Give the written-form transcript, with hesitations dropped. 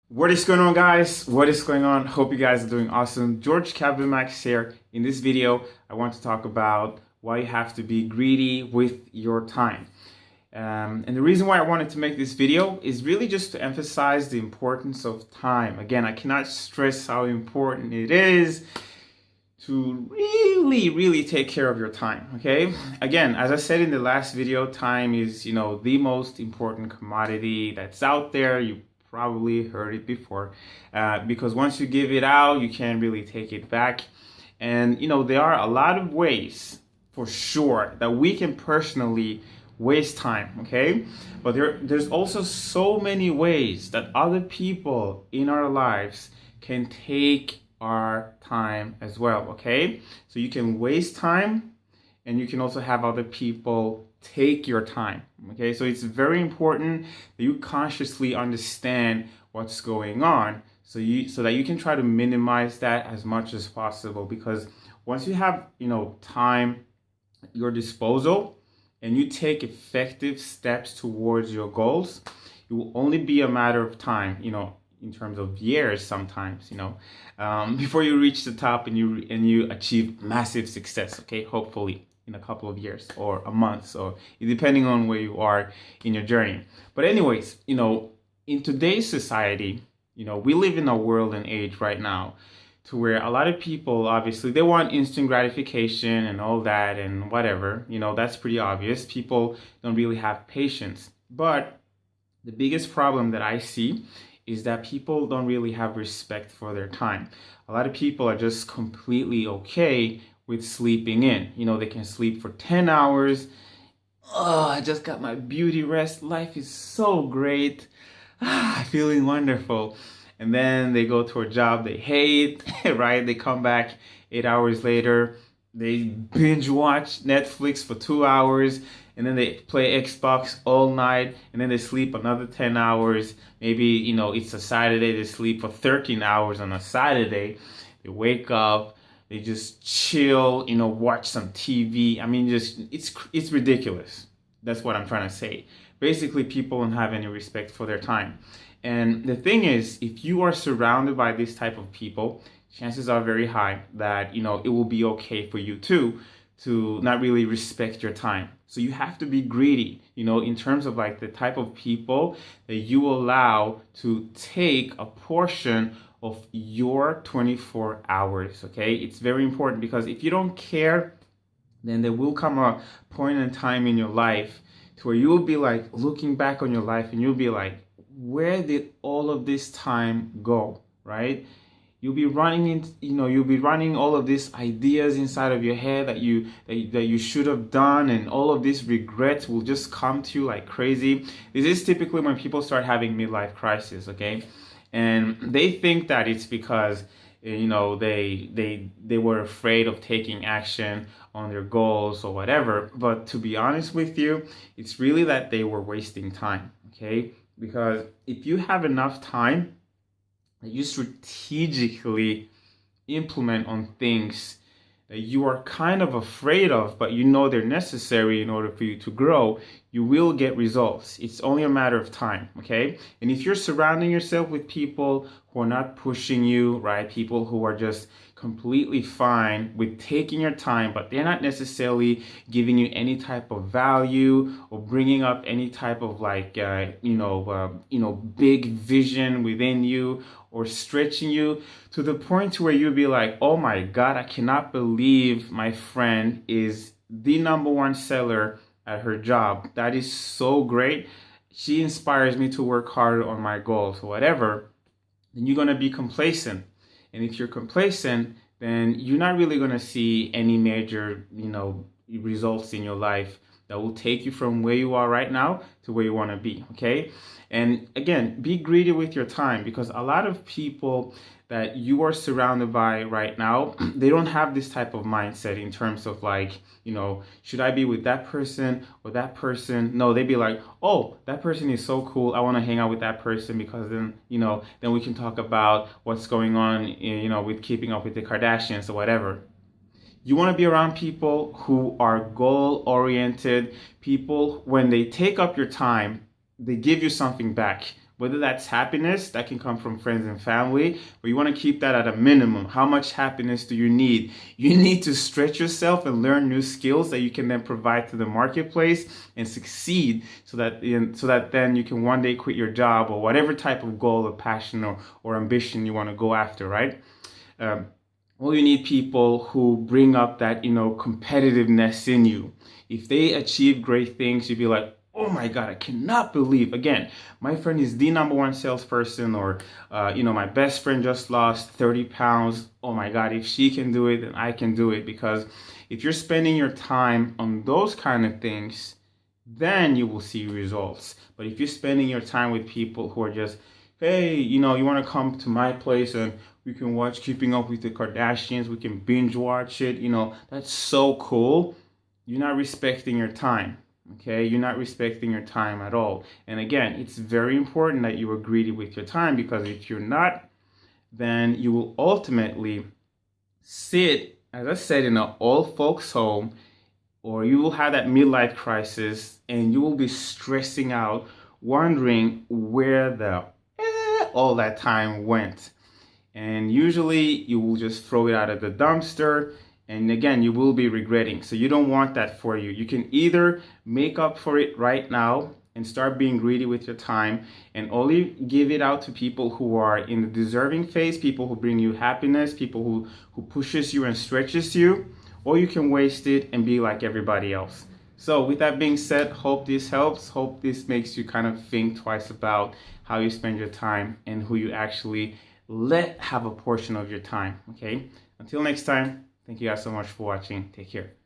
What is going on, guys? What is going on? Hope you guys are doing awesome. George Calvin Max here. In this video, I want to talk about why you have to be greedy with your time. And the reason why I wanted to make this video is really just to emphasize the importance of time. Again, I cannot stress how important it is to really take care of your time. Okay, again, as I said in the last video, time is the most important commodity that's out there. You probably heard it before, because once you give it out, you can't really take it back. And there are a lot of ways for sure that we can personally waste time. Okay, but there's also so many ways that other people in our lives can take our time as well. Okay, so you can waste time and you can also have other people take your time. Okay, so it's very important that you consciously understand what's going on, so that you can try to minimize that as much as possible. Because once you have time at your disposal and you take effective steps towards your goals, it will only be a matter of time, in terms of years sometimes, before you reach the top and you achieve massive success. Okay, hopefully in a couple of years or a month, so depending on where you are in your journey. But anyways, in today's society, we live in a world and age right now to where a lot of people, obviously, they want instant gratification and all that and whatever. That's pretty obvious. People don't really have patience. But the biggest problem that I see is that people don't really have respect for their time. A lot of people are just completely okay with sleeping in. They can sleep for 10 hours. Oh, I just got my beauty rest. Life is so great. Feeling wonderful. And then they go to a job they hate, right? They come back 8 hours later. They binge watch Netflix for 2 hours, and then they play Xbox all night, and then they sleep another 10 hours. Maybe, it's a Saturday, they sleep for 13 hours on a Saturday. They wake up, they just chill, watch some TV. I mean, it's ridiculous. That's what I'm trying to say. Basically, people don't have any respect for their time. And the thing is, if you are surrounded by this type of people, chances are very high that, it will be okay for you too to not really respect your time. So you have to be greedy, in terms of like the type of people that you allow to take a portion of your 24 hours. Okay, it's very important, because if you don't care, then there will come a point in time in your life to where you will be like looking back on your life and you'll be like, where did all of this time go? Right? You'll be running all of these ideas inside of your head that you should have done, and all of these regrets will just come to you like crazy. This is typically when people start having midlife crisis. Okay, and they think that it's because they were afraid of taking action on their goals or whatever. But to be honest with you, it's really that they were wasting time. Okay, because if you have enough time that you strategically implement on things that you are kind of afraid of, but they're necessary in order for you to grow, you will get results. It's only a matter of time. Okay, and if you're surrounding yourself with people who are not pushing you, right, people who are just completely fine with taking your time, but they're not necessarily giving you any type of value or bringing up any type of like big vision within you, or stretching you to the point where you'll be like, oh my God, I cannot believe my friend is the number one seller at her job. That is so great. She inspires me to work harder on my goals or whatever. Then you're going to be complacent. And if you're complacent, then you're not really going to see any major, results in your life that will take you from where you are right now to where you want to be. Okay. And again, be greedy with your time, because a lot of people that you are surrounded by right now, they don't have this type of mindset in terms of like, should I be with that person or that person? No, they'd be like, oh, that person is so cool, I want to hang out with that person, because then we can talk about what's going on, with keeping up with the Kardashians or whatever. You want to be around people who are goal oriented, people, when they take up your time, they give you something back, Whether that's happiness, that can come from friends and family, but you want to keep that at a minimum. How much happiness do you need? You need to stretch yourself and learn new skills that you can then provide to the marketplace and succeed, so that then you can one day quit your job or whatever type of goal or passion or ambition you want to go after, right? Well, you need people who bring up that, competitiveness in you. If they achieve great things, you'd be like, oh my God, I cannot believe, again, my friend is the number one salesperson, or, my best friend just lost 30 pounds. Oh my God, if she can do it, then I can do it. Because if you're spending your time on those kind of things, then you will see results. But if you're spending your time with people who are just, hey, you want to come to my place and we can watch Keeping Up with the Kardashians, we can binge watch it, that's so cool. You're not respecting your time. Okay, you're not respecting your time at all. And again, it's very important that you are greedy with your time, because if you're not, then you will ultimately sit, as I said, in an old folks home, or you will have that midlife crisis and you will be stressing out, wondering where all that time went. And usually you will just throw it out of the dumpster. And again, you will be regretting. So you don't want that for you. You can either make up for it right now and start being greedy with your time and only give it out to people who are in the deserving phase, people who bring you happiness, people who pushes you and stretches you, or you can waste it and be like everybody else. So with that being said, hope this helps. Hope this makes you kind of think twice about how you spend your time and who you actually let have a portion of your time. Okay? Until next time. Thank you guys so much for watching. Take care.